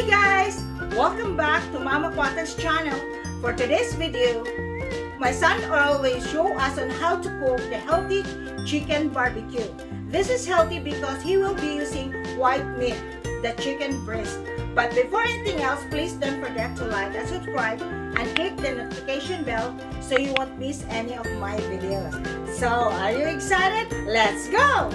guys! Welcome back to Mama Quatang's channel. For today's video, my son always show us on how to cook the healthy chicken barbecue. This is healthy because he will be using white meat, the chicken breast. But before anything else, please don't forget to like and subscribe and click the notification bell so you won't miss any of my videos. So, are you excited? Let's go!